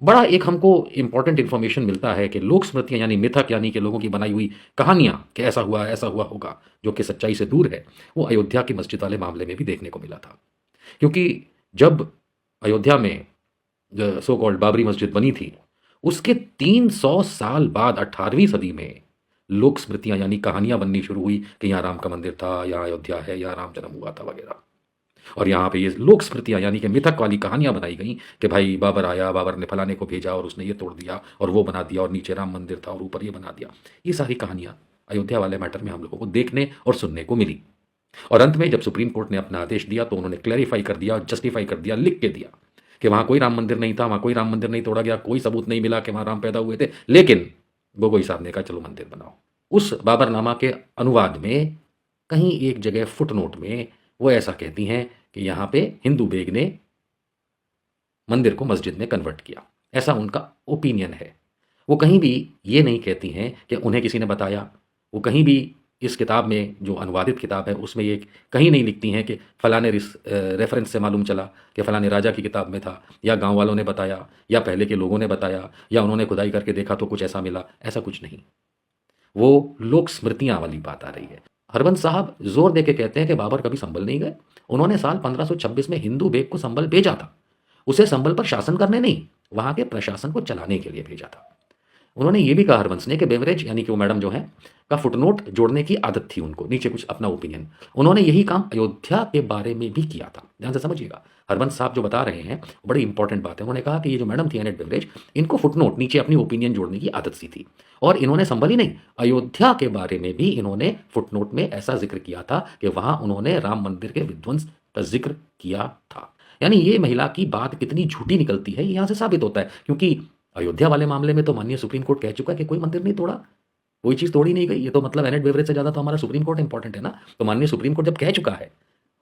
बड़ा एक हमको इंपॉर्टेंट इन्फॉर्मेशन मिलता है कि लोक स्मृतियाँ यानी मिथक यानी कि लोगों की बनाई हुई कहानियाँ कि ऐसा हुआ होगा, जो कि सच्चाई से दूर है, वो अयोध्या की मस्जिद वाले मामले में भी देखने को मिला था। क्योंकि जब अयोध्या में सो कॉल्ड बाबरी मस्जिद बनी थी, उसके 300 साल बाद 18वीं सदी में लोक स्मृतियाँ यानी कहानियाँ बननी शुरू हुई कि यहाँ राम का मंदिर था, यहाँ अयोध्या है, यहाँ राम जन्म हुआ था वगैरह। और यहाँ पे ये लोक स्मृतियाँ यानी कि मिथक वाली कहानियाँ बनाई गई कि भाई बाबर आया, बाबर ने फलाने को भेजा और उसने ये तोड़ दिया और वो बना दिया और नीचे राम मंदिर था और ऊपर ये बना दिया। ये सारी कहानियाँ अयोध्या वाले मैटर में हम लोगों को देखने और सुनने को मिली। और अंत में जब सुप्रीम कोर्ट ने अपना आदेश दिया तो उन्होंने क्लैरिफाई कर दिया, जस्टिफाई कर दिया, लिख के दिया कि वहाँ कोई राम मंदिर नहीं था, वहाँ कोई राम मंदिर नहीं तोड़ा गया, कोई सबूत नहीं मिला कि वहाँ राम पैदा हुए थे, लेकिन गोगोई साहब ने कहा चलो मंदिर बनाओ। उस बाबरनामा के अनुवाद में कहीं एक जगह फुटनोट में वो ऐसा कहती हैं कि यहाँ पे हिंदू बेग ने मंदिर को मस्जिद में कन्वर्ट किया, ऐसा उनका ओपिनियन है। वो कहीं भी ये नहीं कहती हैं कि उन्हें किसी ने बताया। वो कहीं भी इस किताब में जो अनुवादित किताब है उसमें ये कहीं नहीं लिखती हैं कि फलाने रेफरेंस से मालूम चला कि फलाने राजा की किताब में था, या गांव वालों ने बताया, या पहले के लोगों ने बताया, या उन्होंने खुदाई करके देखा तो कुछ ऐसा मिला। ऐसा कुछ नहीं। वो लोक स्मृतियाँ वाली बात आ रही है। हरबंस साहब जोर दे के कहते हैं कि बाबर कभी संभल नहीं गए। उन्होंने साल 1526 में हिंदू बेग को संभल भेजा था, उसे संभल पर शासन करने नहीं, वहां के प्रशासन को चलाने के लिए भेजा था। उन्होंने ये भी कहा हरबंस ने कि बेवरेज यानी कि वो मैडम जो है का फुटनोट जोड़ने की आदत थी उनको, नीचे कुछ अपना ओपिनियन। उन्होंने यही काम अयोध्या के बारे में भी किया था। ध्यान से समझिएगा, हरबंस साहब जो बता रहे हैं बड़ी इंपॉर्टेंट बात है। उन्होंने कहा कि ये जो मैडम थी एनेट बेवरेज, इनको फुटनोट नीचे अपनी ओपिनियन जोड़ने की आदत सी थी, और इन्होंने संभली नहीं, अयोध्या के बारे में भी इन्होंने फुटनोट में ऐसा जिक्र किया था कि वहां उन्होंने राम मंदिर के विध्वंस का जिक्र किया था। यानी ये महिला की बात कितनी झूठी निकलती है यहां से साबित होता है, क्योंकि अयोध्या वाले मामले में तो माननीय सुप्रीम कोर्ट कह चुका है कि कोई मंदिर नहीं तोड़ा, कोई चीज़ तोड़ी नहीं गई। ये तो मतलब एनेट बेवरेज से ज़्यादा तो हमारा सुप्रीम कोर्ट इंपॉर्टेंट है ना। तो माननीय सुप्रीम कोर्ट जब कह चुका है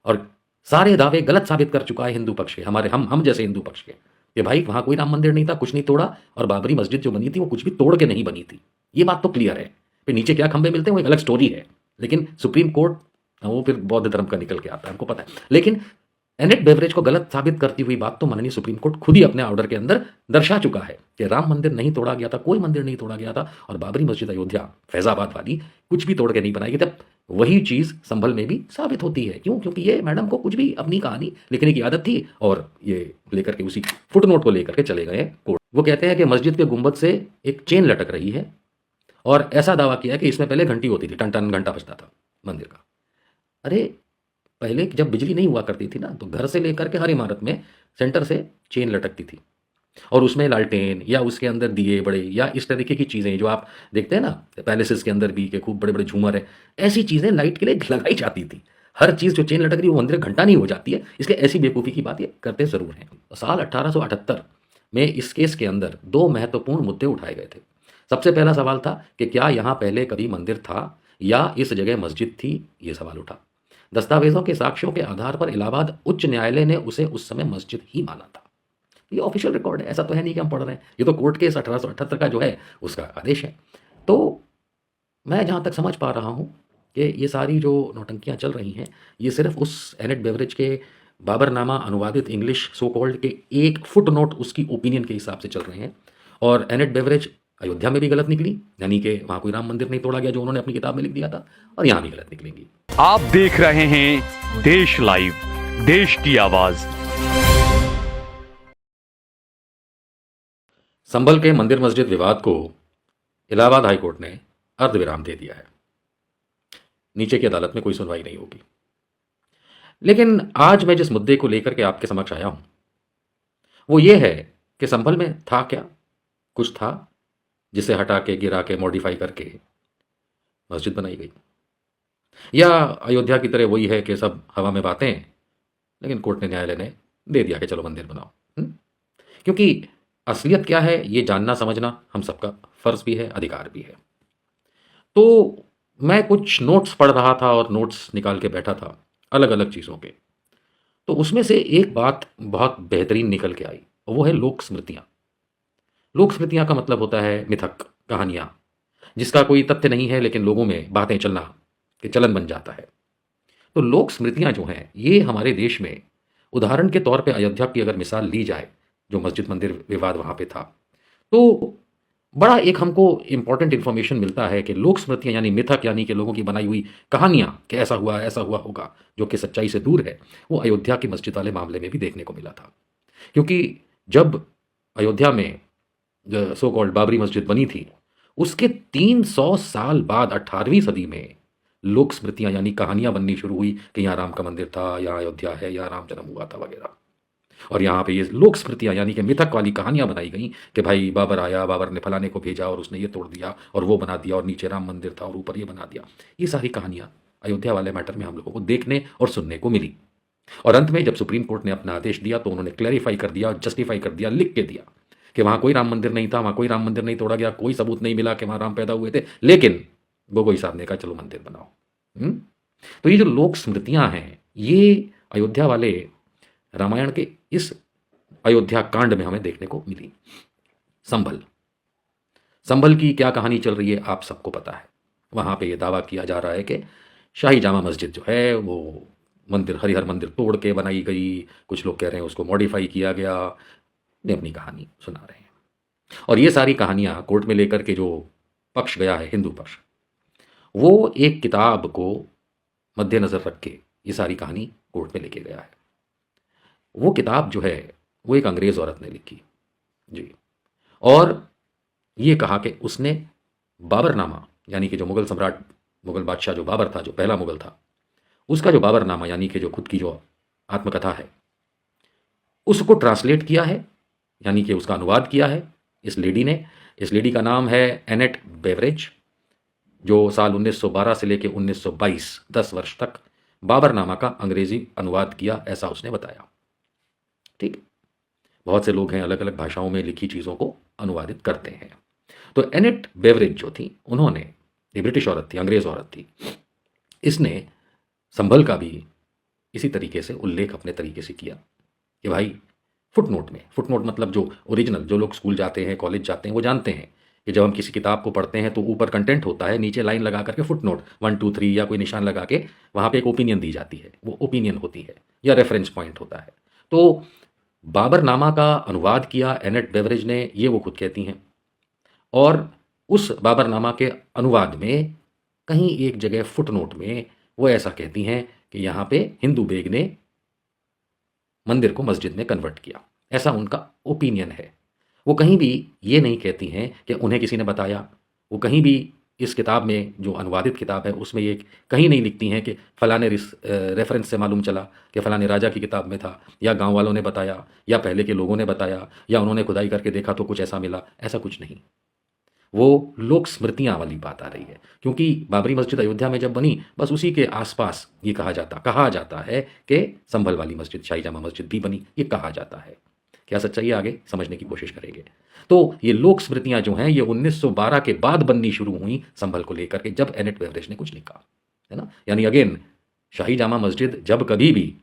और सारे दावे गलत साबित कर चुका है हिंदू पक्ष के, हमारे हम जैसे हिंदू पक्ष के, कि भाई वहाँ कोई राम मंदिर नहीं था, कुछ नहीं तोड़ा, और बाबरी मस्जिद जो बनी थी वो कुछ भी तोड़ के नहीं बनी थी, ये बात तो क्लियर है। फिर नीचे क्या खंभे मिलते हैं वो एक अलग स्टोरी है, लेकिन सुप्रीम कोर्ट वो फिर बौद्ध धर्म का निकल के आता है, हमको पता है। लेकिन एनेट बेवरेज को गलत साबित करती हुई बात तो माननीय सुप्रीम कोर्ट खुद ही अपने ऑर्डर के अंदर दर्शा चुका है कि राम मंदिर नहीं तोड़ा गया था, कोई मंदिर नहीं तोड़ा गया था, और बाबरी मस्जिद अयोध्या फैजाबाद वाली कुछ भी तोड़ के नहीं बनाई गई। तब वही चीज़ संभल में भी साबित होती है। क्यों? क्योंकि ये मैडम को कुछ भी अपनी कहानी लिखने की आदत थी, और ये लेकर के उसी फुटनोट को लेकर के चले गए कोर्ट। वो कहते हैं कि मस्जिद के गुंबद से एक चेन लटक रही है, और ऐसा दावा किया है कि इसमें पहले घंटी होती थी, टन टन घंटा बजता था मंदिर का। अरे पहले जब बिजली नहीं हुआ करती थी ना, तो घर से लेकर के हर इमारत में सेंटर से चेन लटकती थी, और उसमें लालटेन या उसके अंदर दिए बड़े या इस तरीके की चीज़ें जो आप देखते हैं ना पैलेसेस के अंदर भी के खूब बड़े बड़े झूमर है, ऐसी चीज़ें लाइट के लिए लगाई जाती थी। हर चीज़ जो चेन लटक रही है वो मंदिर घंटा नहीं हो जाती है, इसलिए ऐसी बेवकूफ़ी की बात ये करते ज़रूर हैं। साल 1878 में इस केस के अंदर दो महत्वपूर्ण मुद्दे उठाए गए थे। सबसे पहला सवाल था कि क्या यहाँ पहले कभी मंदिर था या इस जगह मस्जिद थी, ये सवाल उठा। दस्तावेजों के साक्ष्यों के आधार पर इलाहाबाद उच्च न्यायालय ने उसे उस समय मस्जिद ही माना था। ये ऑफिशियल रिकॉर्ड है, ऐसा तो है नहीं कि हम पढ़ रहे हैं, ये तो कोर्ट केस 1878 का जो है उसका आदेश है। तो मैं जहाँ तक समझ पा रहा हूँ कि ये सारी जो नौटंकियाँ चल रही हैं, ये सिर्फ उस एनेट बेवरेज के बाबरनामा अनुवादित इंग्लिश सो कॉल्ड के एक फुट नोट उसकी ओपिनियन के हिसाब से चल रहे हैं। और एनेट बेवरेज अयोध्या में भी गलत निकली, यानी कि वहाँ कोई राम मंदिर नहीं तोड़ा गया जो उन्होंने अपनी किताब में लिख दिया था, और यहाँ भी गलत निकलेंगी। आप देख रहे हैं देश लाइव, देश की आवाज। संभल के मंदिर मस्जिद विवाद को इलाहाबाद हाईकोर्ट ने अर्धविराम दे दिया है। नीचे की अदालत में कोई सुनवाई नहीं होगी। लेकिन आज मैं जिस मुद्दे को लेकर के आपके समक्ष आया हूं वो ये है कि संभल में था क्या? कुछ था जिसे हटा के, गिरा के, मॉडिफाई करके मस्जिद बनाई गई, या अयोध्या की तरह वही है कि सब हवा में बातें, लेकिन कोर्ट ने, न्यायालय ने दे दिया कि चलो मंदिर बनाओ। क्योंकि असलियत क्या है ये जानना समझना हम सबका फर्ज भी है, अधिकार भी है। तो मैं कुछ नोट्स पढ़ रहा था और नोट्स निकाल के बैठा था अलग अलग चीज़ों के, तो उसमें से एक बात बहुत बेहतरीन निकल के आई, और वो है लोक स्मृतियाँ। लोक स्मृतियाँ का मतलब होता है मिथक, कहानियाँ, जिसका कोई तथ्य नहीं है लेकिन लोगों में बातें चलना कि चलन बन जाता है। तो लोक स्मृतियाँ जो हैं ये हमारे देश में, उदाहरण के तौर पे अयोध्या की अगर मिसाल ली जाए जो मस्जिद मंदिर विवाद वहाँ पे था। तो बड़ा एक हमको इम्पॉर्टेंट इन्फॉर्मेशन मिलता है कि लोक स्मृतियाँ यानी मिथक यानी कि लोगों की बनाई हुई कहानियाँ कि ऐसा हुआ होगा, जो कि सच्चाई से दूर है, वो अयोध्या की मस्जिद वाले मामले में भी देखने को मिला था। क्योंकि जब अयोध्या में सो कॉल्ड बाबरी मस्जिद बनी थी, उसके 300 साल बाद 18वीं सदी में लोक स्मृतियाँ यानी कहानियाँ बननी शुरू हुई कि यहाँ राम का मंदिर था, यहाँ अयोध्या है, यहाँ राम जन्म हुआ था वगैरह। और यहाँ पे ये लोक स्मृतियाँ यानी कि मिथक वाली कहानियाँ बनाई गई कि भाई बाबर आया, बाबर ने फलाने को भेजा और उसने ये तोड़ दिया और वो बना दिया और नीचे राम मंदिर था और ऊपर ये बना दिया। ये सारी कहानियाँ अयोध्या वाले मैटर में हम लोगों को देखने और सुनने को मिली। और अंत में जब सुप्रीम कोर्ट ने अपना आदेश दिया तो उन्होंने क्लैरिफाई कर दिया और जस्टिफाई कर दिया, लिख के दिया कि वहाँ कोई राम मंदिर नहीं था, वहाँ कोई राम मंदिर नहीं तोड़ा गया, कोई सबूत नहीं मिला कि वहाँ राम पैदा हुए थे, लेकिन गोगोई साहब ने कहा चलो मंदिर बनाओ। तो ये जो लोक स्मृतियाँ हैं, ये अयोध्या वाले रामायण के इस अयोध्या कांड में हमें देखने को मिली। संभल की क्या कहानी चल रही है आप सबको पता है। वहाँ पे ये दावा किया जा रहा है कि शाही जामा मस्जिद जो है वो मंदिर, हरिहर मंदिर तोड़ के बनाई गई, कुछ लोग कह रहे हैं उसको मॉडिफाई किया गया, ने अपनी कहानी सुना रहे हैं। और ये सारी कहानियाँ कोर्ट में लेकर के जो पक्ष गया है, हिंदू पक्ष, वो एक किताब को मद्देनज़र रख के ये सारी कहानी कोर्ट में लेके गया है। वो किताब जो है वो एक अंग्रेज़ औरत ने लिखी जी, और ये कहा कि उसने बाबरनामा यानी कि जो मुग़ल सम्राट, मुग़ल बादशाह जो बाबर था, जो पहला मुग़ल था, उसका जो बाबरनामा यानी कि जो खुद की जो आत्मकथा है, उसको ट्रांसलेट किया है, यानी कि उसका अनुवाद किया है इस लेडी ने। इस लेडी का नाम है एनेट बेवरेज, जो साल 1912 से लेकर 1922 10 वर्ष तक बाबरनामा का अंग्रेजी अनुवाद किया, ऐसा उसने बताया। ठीक, बहुत से लोग हैं अलग अलग भाषाओं में लिखी चीज़ों को अनुवादित करते हैं। तो एनेट बेवरेज जो थी, उन्होंने, ये ब्रिटिश औरत थी, अंग्रेज़ औरत थी, इसने संभल का भी इसी तरीके से उल्लेख अपने तरीके से किया कि भाई फुटनोट में, फुटनोट मतलब जो ओरिजिनल, जो लोग स्कूल जाते हैं, कॉलेज जाते हैं, वो जानते हैं कि जब हम किसी किताब को पढ़ते हैं तो ऊपर कंटेंट होता है, नीचे लाइन लगा करके फुटनोट 1 2 3 या कोई निशान लगा के वहाँ पे एक ओपिनियन दी जाती है, वो ओपिनियन होती है या रेफरेंस पॉइंट होता है। तो बाबरनामा का अनुवाद किया एनेट बेवरेज ने, ये वो खुद कहती हैं। और उस बाबरनामा के अनुवाद में कहीं एक जगह फुटनोट में वो ऐसा कहती हैं कि यहाँ पे हिंदू बेग ने मंदिर को मस्जिद में कन्वर्ट किया, ऐसा उनका ओपिनियन है। वो कहीं भी ये नहीं कहती हैं कि उन्हें किसी ने बताया। वो कहीं भी इस किताब में, जो अनुवादित किताब है, उसमें ये कहीं नहीं लिखती हैं कि फ़लाने रेफरेंस से मालूम चला कि फ़लाने राजा की किताब में था, या गांव वालों ने बताया, या पहले के लोगों ने बताया, या उन्होंने खुदाई करके देखा तो कुछ ऐसा मिला, ऐसा कुछ नहीं। वो लोक स्मृतियाँ वाली बात आ रही है, क्योंकि बाबरी मस्जिद अयोध्या में जब बनी, बस उसी के आसपास ये कहा जाता है कि संभल वाली मस्जिद, शाही जामा मस्जिद भी बनी, ये कहा जाता है। क्या सच्चाई है, आगे समझने की कोशिश करेंगे। तो ये लोक स्मृतियाँ जो हैं, ये 1912 के बाद बननी शुरू हुई संभल को लेकर के, जब एनेट बेवरेज ने कुछ लिखा, है ना। यानी अगेन, शाही जामा मस्जिद जब कभी भी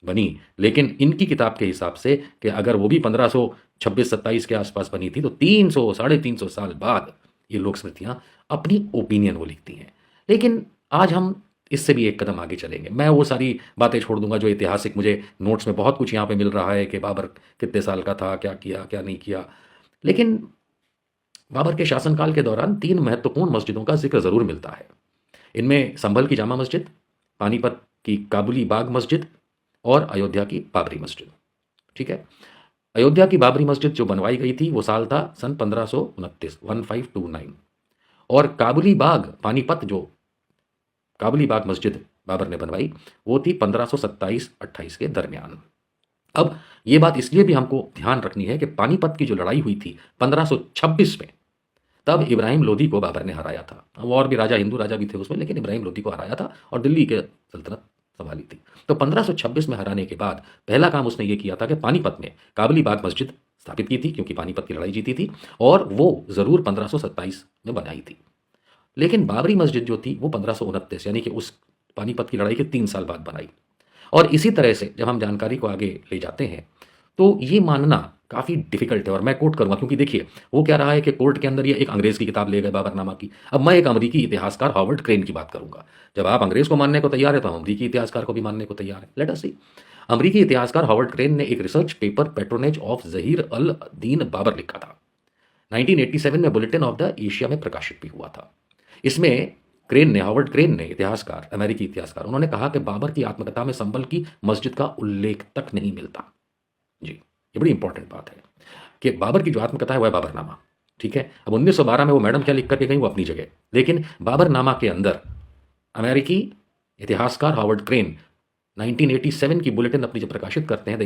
बनी, लेकिन इनकी किताब के हिसाब से कि अगर वो भी 1526-27 के आसपास बनी थी, तो 300 साढ़े 300 साल बाद ये लोक स्मृतियाँ अपनी ओपिनियन वो लिखती हैं। लेकिन आज हम इससे भी एक कदम आगे चलेंगे। मैं वो सारी बातें छोड़ दूंगा जो ऐतिहासिक, मुझे नोट्स में बहुत कुछ यहाँ पे मिल रहा है कि बाबर कितने साल का था, क्या किया क्या नहीं किया। लेकिन बाबर के शासनकाल के दौरान 3 महत्वपूर्ण मस्जिदों का जिक्र ज़रूर मिलता है। इनमें संभल की जामा मस्जिद, पानीपत की काबुली बाग मस्जिद और अयोध्या की बाबरी मस्जिद। ठीक है, अयोध्या की बाबरी मस्जिद जो बनवाई गई थी वो साल था सन 1529, 1529। और काबुली बाग, पानीपत जो काबुली बाग मस्जिद बाबर ने बनवाई, वो थी 1527-28 के दरमियान। अब ये बात इसलिए भी हमको ध्यान रखनी है कि पानीपत की जो लड़ाई हुई थी 1526 में, तब इब्राहिम लोदी को बाबर ने हराया था। वो और भी राजा, हिंदू राजा भी थे उसमें, लेकिन इब्राहिम लोदी को हराया था और दिल्ली के सल्तनत संभाली थी। तो 1526 में हराने के बाद पहला काम उसने ये किया था कि पानीपत में काबुली बाग मस्जिद स्थापित की थी, क्योंकि पानीपत की लड़ाई जीती थी, और वो ज़रूर 1527 में बनाई थी। लेकिन बाबरी मस्जिद जो थी वो 1529, यानी कि उस पानीपत की लड़ाई के 3 साल बाद बनाई। और इसी तरह से जब हम जानकारी को आगे ले जाते हैं तो ये मानना काफ़ी डिफिकल्ट है, और मैं कोट करूंगा, क्योंकि देखिए वो क्या रहा है कि कोर्ट के अंदर ये एक अंग्रेज़ की किताब ले गए बाबरनामा की। अब मैं एक अमरीकी इतिहासकार हार्वर्ड क्रेन की बात करूंगा। जब आप अंग्रेज़ को मानने को तैयार है तो हम अमरीकी इतिहासकार को भी मानने को तैयार है। Let us see. अमरीकी इतिहासकार हॉवर्ड क्रेन ने एक research paper patronage of Zahir al Din Babur लिखा था। 1987 में बुलेटिन ऑफ द एशिया में प्रकाशित भी हुआ था। इसमें हॉवर्ड क्रेन ने, इतिहासकार, अमेरिकी इतिहासकार, उन्होंने कहा कि बाबर की आत्मकथा में संभल की मस्जिद का उल्लेख तक नहीं मिलता। जी, ये बड़ी इंपॉर्टेंट बात है कि बाबर की जो आत्मकथा है वह बाबरनामा, ठीक है। अब 1912 में वो मैडम क्या लिख करके गई वो अपनी जगह, लेकिन बाबरनामा के अंदर अमेरिकी इतिहासकार हॉवर्ड क्रेन 1987 की बुलेटिन अपनी जब प्रकाशित करते हैं,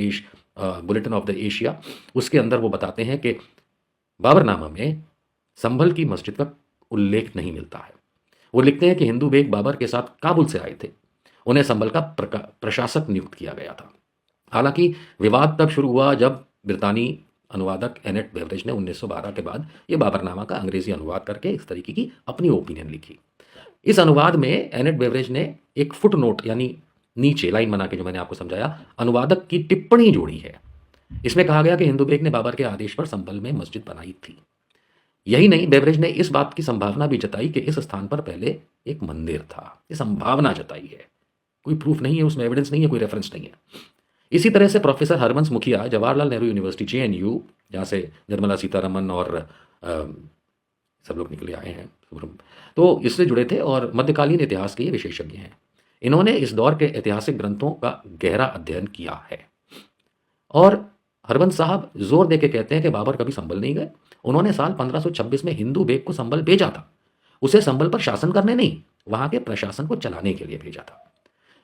बुलेटिन ऑफ द एशिया, उसके अंदर वो बताते हैं कि बाबरनामा में संभल की मस्जिद का उल्लेख नहीं मिलता है। वो लिखते हैं कि हिंदू बेग बाबर के साथ काबुल से आए थे, उन्हें संभल का प्रशासक नियुक्त किया गया था। हालांकि विवाद तब शुरू हुआ जब ब्रितानी अनुवादक एनेट बेवरेज ने 1912 के बाद ये बाबरनामा का अंग्रेजी अनुवाद करके इस तरीके की अपनी ओपिनियन लिखी। इस अनुवाद में एनेट बेवरेज ने एक फुट नोट, यानी नीचे लाइन बना के, जो मैंने आपको समझाया, अनुवादक की टिप्पणी जोड़ी है। इसमें कहा गया कि हिंदू बेग ने बाबर के आदेश पर संभल में मस्जिद बनाई थी। यही नहीं, बेवरेज ने इस बात की संभावना भी जताई कि इस स्थान पर पहले एक मंदिर था। ये संभावना जताई है, कोई प्रूफ नहीं है, उसमें एविडेंस नहीं है, कोई रेफरेंस नहीं है। इसी तरह से प्रोफेसर हरवंश मुखिया, जवाहरलाल नेहरू यूनिवर्सिटी JNU, जहाँ से निर्मला सीतारमन और सब लोग निकले आए हैं, तो इससे जुड़े थे और मध्यकालीन इतिहास के ये विशेषज्ञ हैं। इन्होंने इस दौर के ऐतिहासिक ग्रंथों का गहरा अध्ययन किया है। और हरवंश साहब जोर दे के कहते हैं कि बाबर कभी संभल नहीं गए। उन्होंने साल 1526 में हिंदू बेग को संभल भेजा था, उसे संभल पर शासन करने नहीं, वहां के प्रशासन को चलाने के लिए भेजा था।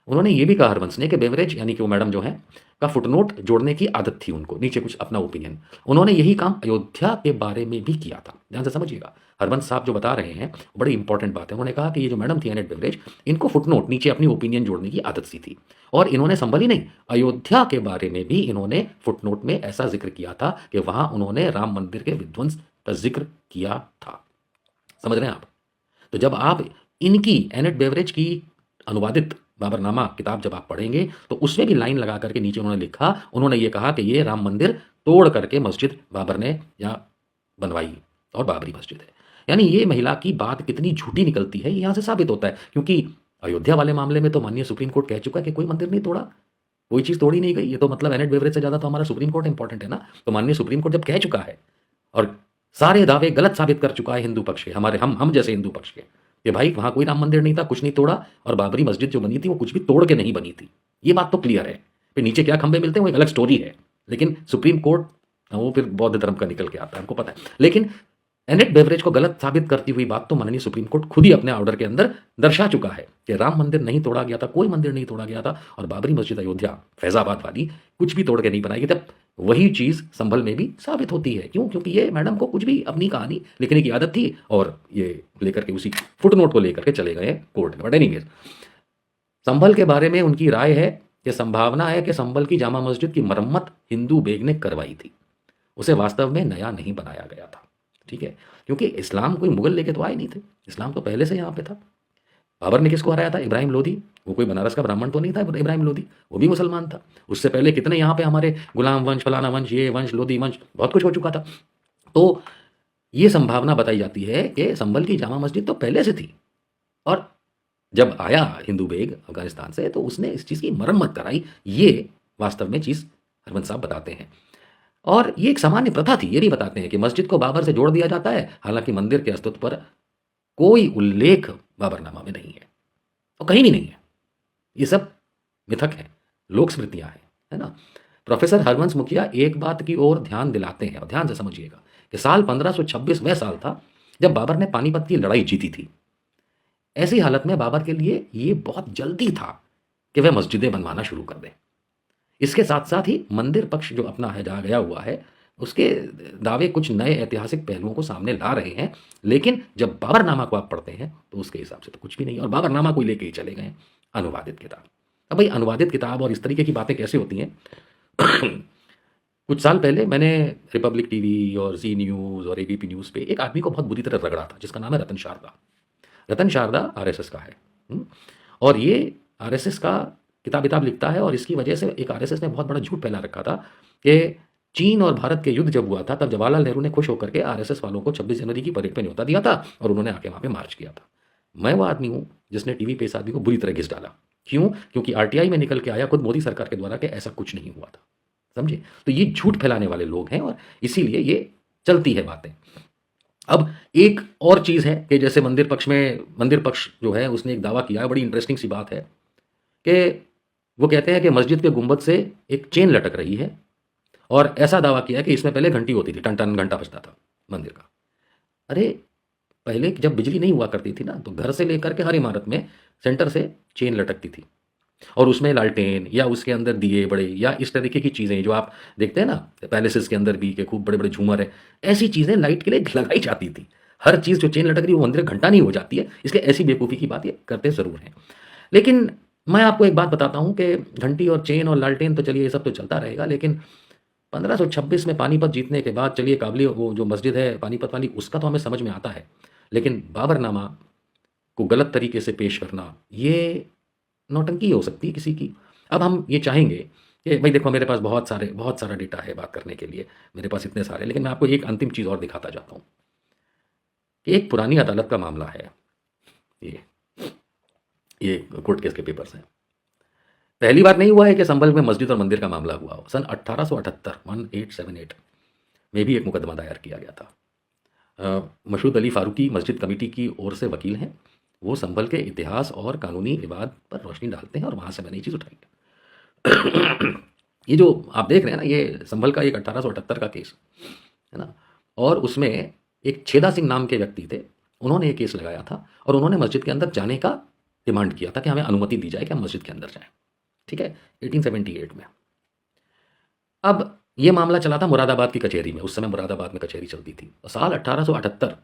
उन्होंने ये भी कहा, हरवंश ने, कि बेवरेज यानी कि वो मैडम जो है का फुटनोट जोड़ने की आदत थी उनको, नीचे कुछ अपना ओपिनियन। उन्होंने यही काम अयोध्या के बारे में भी किया था। ध्यान से समझिएगा, हरवंश साहब जो बता रहे हैं बड़ी इंपॉर्टेंट बात है। उन्होंने कहा कि ये जो मैडम थी एनेट बेवरेज, इनको फुटनोट, नीचे अपनी ओपिनियन जोड़ने की आदत सी थी। और इन्होंने संभल ही नहीं, अयोध्या के बारे में भी इन्होंने फुटनोट में ऐसा जिक्र किया था कि वहां उन्होंने राम मंदिर के विध्वंस का जिक्र किया था। समझ रहे हैं आप? तो जब आप इनकी, एनेट बेवरेज की अनुवादित बाबरनामा किताब जब आप पढ़ेंगे तो उसमें भी लाइन लगा करके नीचे उन्होंने लिखा, उन्होंने ये कहा कि ये राम मंदिर तोड़ करके मस्जिद बाबर ने यहाँ बनवाई और बाबरी मस्जिद है। यानी ये महिला की बात कितनी झूठी निकलती है, यहाँ से साबित होता है। क्योंकि अयोध्या वाले मामले में तो माननीय सुप्रीम कोर्ट कह चुका है कि कोई मंदिर नहीं तोड़ा, कोई चीज़ तोड़ी नहीं गई। ये तो मतलब एनेट बेवरेज से ज़्यादा तो हमारा सुप्रीम कोर्ट इंपॉर्टेंट है ना। तो माननीय सुप्रीम कोर्ट जब कह चुका है और सारे दावे गलत साबित कर चुका है हिंदू पक्ष के, हमारे हम जैसे हिंदू पक्ष के, कि भाई वहाँ कोई राम मंदिर नहीं था, कुछ नहीं तोड़ा, और बाबरी मस्जिद जो बनी थी वो कुछ भी तोड़ के नहीं बनी थी, ये बात तो क्लियर है। फिर नीचे क्या खंभे मिलते हैं वो एक अलग स्टोरी है, लेकिन सुप्रीम कोर्ट वो फिर बौद्ध धर्म का निकल के आता है, हमको पता है। लेकिन एनेट बेवरेज को गलत साबित करती हुई बात तो माननीय सुप्रीम कोर्ट खुद ही अपने ऑर्डर के अंदर दर्शा चुका है कि राम मंदिर नहीं तोड़ा गया था, कोई मंदिर नहीं तोड़ा गया था, और बाबरी मस्जिद अयोध्या फैजाबाद वाली कुछ भी तोड़ के नहीं बनाई गई। तब वही चीज़ संभल में भी साबित होती है। क्यों? क्योंकि ये मैडम को कुछ भी अपनी कहानी लिखने की आदत थी और ये लेकर के उसी फुटनोट को लेकर के चले गए कोर्ट में। बट एनीवेज, संभल के बारे में उनकी राय है कि संभावना है कि संभल की जामा मस्जिद की मरम्मत हिंदू बेग ने करवाई थी, उसे वास्तव में नया नहीं बनाया गया था। ठीक है, क्योंकि इस्लाम कोई मुगल लेके तो आए नहीं थे, इस्लाम तो पहले से यहाँ पे था। बाबर ने किसको हराया था? इब्राहिम लोधी। वो कोई बनारस का ब्राह्मण तो नहीं था इब्राहिम लोधी, वो भी मुसलमान था। उससे पहले कितने यहाँ पे हमारे गुलाम वंश, फलाना वंश, ये वंश, लोधी वंश, बहुत कुछ हो चुका था। तो ये संभावना बताई जाती है कि संभल की जामा मस्जिद तो पहले से थी, और जब आया हिंदू बेग अफगानिस्तान से तो उसने इस चीज़ की मरम्मत कराई। ये वास्तव में चीज़ हरवंश साहब बताते हैं। और ये एक सामान्य प्रथा थी, ये भी बताते हैं कि मस्जिद को बाबर से जोड़ दिया जाता है, हालांकि मंदिर के अस्तित्व पर कोई उल्लेख बाबरनामा में नहीं है और कहीं भी नहीं है। ये सब मिथक है, लोक स्मृतियां हैं, है ना। प्रोफेसर हरवंश मुखिया एक बात की ओर ध्यान दिलाते हैं, और ध्यान से समझिएगा, कि साल 1526 वह साल था जब बाबर ने पानीपत की लड़ाई जीती थी। ऐसी हालत में बाबर के लिए ये बहुत जल्दी था कि वह मस्जिदें बनवाना शुरू कर दें। इसके साथ साथ ही मंदिर पक्ष जो अपना है जा गया हुआ है, उसके दावे कुछ नए ऐतिहासिक पहलुओं को सामने ला रहे हैं। लेकिन जब बाबरनामा को आप पढ़ते हैं तो उसके हिसाब से तो कुछ भी नहीं, और बाबरनामा को लेके ही चले गए अनुवादित किताब। अब भाई अनुवादित किताब और इस तरीके की बातें कैसे होती हैं? कुछ साल पहले मैंने रिपब्लिक टीवी और जी न्यूज़ और ABP न्यूज़ पे एक आदमी को बहुत बुरी तरह रगड़ा था, जिसका नाम है रतन शारदा। रतन शारदा RSS का है, और ये RSS का किताब लिखता है, और इसकी वजह से एक RSS ने बहुत बड़ा झूठ फैला रखा था कि चीन और भारत के युद्ध जब हुआ था तब जवाहरलाल नेहरू ने खुश होकर के RSS वालों को 26 जनवरी की परेड पे न्योता दिया था और उन्होंने आके वहाँ पे मार्च किया था। मैं वो आदमी हूँ जिसने टीवी पे इस आदमी को बुरी तरह घिस डाला क्यों? क्योंकि आरटीआई में निकल के आया खुद मोदी सरकार के द्वारा कि ऐसा कुछ नहीं हुआ था। समझे? तो ये झूठ फैलाने वाले लोग हैं और इसीलिए ये चलती है बातें। अब एक और चीज़ है कि जैसे मंदिर पक्ष जो है उसने एक दावा किया है, बड़ी इंटरेस्टिंग सी बात है कि वो कहते हैं कि मस्जिद के गुंबद से एक चेन लटक रही है और ऐसा दावा किया है कि इसमें पहले घंटी होती थी, टन टन घंटा बजता था मंदिर का। अरे पहले जब बिजली नहीं हुआ करती थी ना, तो घर से लेकर के हर इमारत में सेंटर से चेन लटकती थी और उसमें लालटेन या उसके अंदर दिए बड़े या इस तरीके की चीज़ें जो आप देखते हैं ना पैलेसेस के अंदर भी कि खूब बड़े बड़े झूमर है, ऐसी चीज़ें लाइट के लिए लगाई जाती थी। हर चीज़ जो चेन लटक रही है वो मंदिर घंटा नहीं हो जाती है, इसलिए ऐसी बेवकूफ़ी की बात ये करते ज़रूर हैं। लेकिन मैं आपको एक बात बताता हूँ कि घंटी और चेन और लालटेन तो चलिए ये सब तो चलता रहेगा, लेकिन 1526 में पानीपत जीतने के बाद चलिए काबली वो जो मस्जिद है पानीपत वाली उसका तो हमें समझ में आता है, लेकिन बाबरनामा को गलत तरीके से पेश करना ये नौटंकी हो सकती है किसी की। अब हम ये चाहेंगे कि भाई देखो मेरे पास बहुत सारा डेटा है बात करने के लिए, मेरे पास इतने सारे, लेकिन मैं आपको एक अंतिम चीज़ और दिखाता जाता हूँ कि एक पुरानी अदालत का मामला है। ये कोर्ट केस के पेपर्स हैं। पहली बार नहीं हुआ है कि संभल में मस्जिद और मंदिर का मामला हुआ हो। सन 1878 में भी एक मुकदमा दायर किया गया था। मशहूद अली फारूकी मस्जिद कमेटी की ओर से वकील हैं, वो संभल के इतिहास और कानूनी विवाद पर रोशनी डालते हैं और वहाँ से मैंने ये चीज़ उठाई है। ये जो आप देख रहे हैं ना, ये संभल का एक 1878 का केस है ना, और उसमें एक छेदा सिंह नाम के व्यक्ति थे, उन्होंने ये केस लगाया था और उन्होंने मस्जिद के अंदर जाने का डिमांड किया था कि हमें अनुमति दी जाए कि हम मस्जिद के अंदर जाएं। ठीक है, 1878 में। अब ये मामला चला था मुरादाबाद की कचहरी में, उस समय मुरादाबाद में कचहरी चलती थी। साल 1878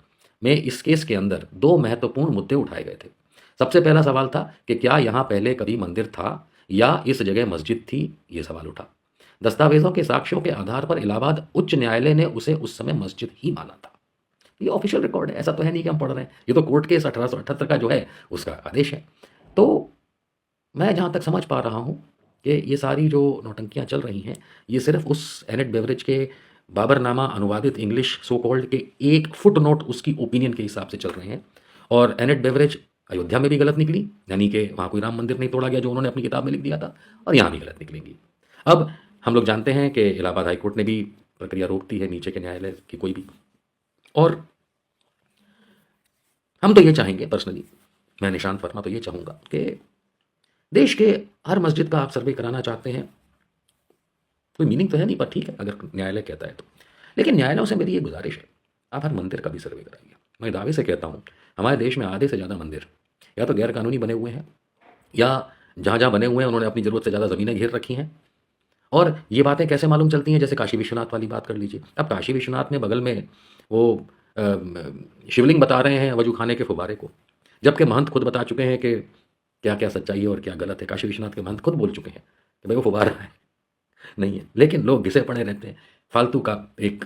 में इस केस के अंदर 2 महत्वपूर्ण मुद्दे उठाए गए थे। सबसे पहला सवाल था कि क्या यहाँ पहले कभी मंदिर था या इस जगह मस्जिद थी, ये सवाल उठा। दस्तावेजों के साक्ष्यों के आधार पर इलाहाबाद उच्च न्यायालय ने उसे उस समय मस्जिद ही माना था। ये ऑफिशियल रिकॉर्ड है, ऐसा तो है नहीं कि हम पढ़ रहे हैं, ये तो कोर्ट केस 1878 का जो है उसका आदेश है। तो मैं जहाँ तक समझ पा रहा हूँ कि ये सारी जो नौटंकियाँ चल रही हैं ये सिर्फ उस एनेट बेवरेज के बाबरनामा अनुवादित इंग्लिश सो कॉल्ड के एक फुट नोट उसकी ओपिनियन के हिसाब से चल रहे हैं। और एनेट बेवरेज अयोध्या में भी गलत निकली, यानी कि वहाँ कोई राम मंदिर नहीं तोड़ा गया जो उन्होंने अपनी किताब में लिख दिया था, और यहाँ भी गलत निकलेंगी। अब हम लोग जानते हैं कि इलाहाबाद हाईकोर्ट ने भी प्रक्रिया रोक दी है, नीचे के न्यायालय की कोई भी। और हम तो ये चाहेंगे, पर्सनली मैं निशांत वर्मा तो ये चाहूँगा कि देश के हर मस्जिद का आप सर्वे कराना चाहते हैं, कोई मीनिंग तो है नहीं, पर ठीक है अगर न्यायालय कहता है तो। लेकिन न्यायालयों से मेरी ये गुजारिश है, आप हर मंदिर का भी सर्वे कराइए। मैं दावे से कहता हूँ हमारे देश में आधे से ज़्यादा मंदिर या तो गैर कानूनी बने हुए हैं, या जहाँ जहाँ बने हुए हैं उन्होंने अपनी ज़रूरत से ज़्यादा ज़मीनें घेर रखी हैं। और ये बातें कैसे मालूम चलती हैं, जैसे काशी विश्वनाथ वाली बात कर लीजिए। अब काशी विश्वनाथ में बगल में वो शिवलिंग बता रहे हैं वजू खाने के फुब्बारे को, जबकि महंत खुद बता चुके हैं कि क्या क्या सच्चाई है और क्या गलत है। काशी विश्वनाथ के महंत खुद बोल चुके हैं कि भाई वो फुब्बारा है, नहीं है। लेकिन लोग घिसे पड़े रहते हैं, फालतू का एक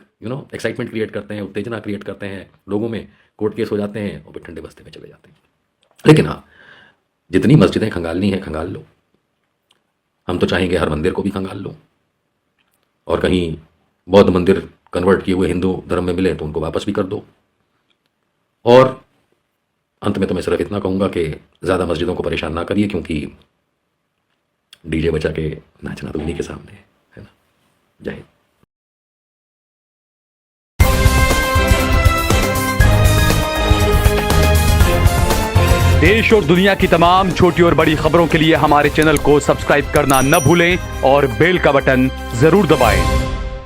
एक्साइटमेंट क्रिएट करते हैं, उत्तेजना क्रिएट करते हैं लोगों में, कोर्ट केस हो जाते हैं और फिर ठंडे बस्ते में चले जाते हैं। लेकिन हाँ, जितनी मस्जिदें खंगालनी है खंगाल लो। हम तो चाहेंगे हर मंदिर को भी खंगाल लो, और कहीं बौद्ध मंदिर कन्वर्ट किए हुए हिंदू धर्म में मिले तो उनको वापस भी कर दो। और अंत में तो मैं सिर्फ इतना कहूँगा कि ज़्यादा मस्जिदों को परेशान ना करिए, क्योंकि डीजे बजा के नाचना तो उन्हीं के सामने है ना। जय हिंद। देश और दुनिया की तमाम छोटी और बड़ी खबरों के लिए हमारे चैनल को सब्सक्राइब करना न भूलें और बेल का बटन जरूर दबाएं।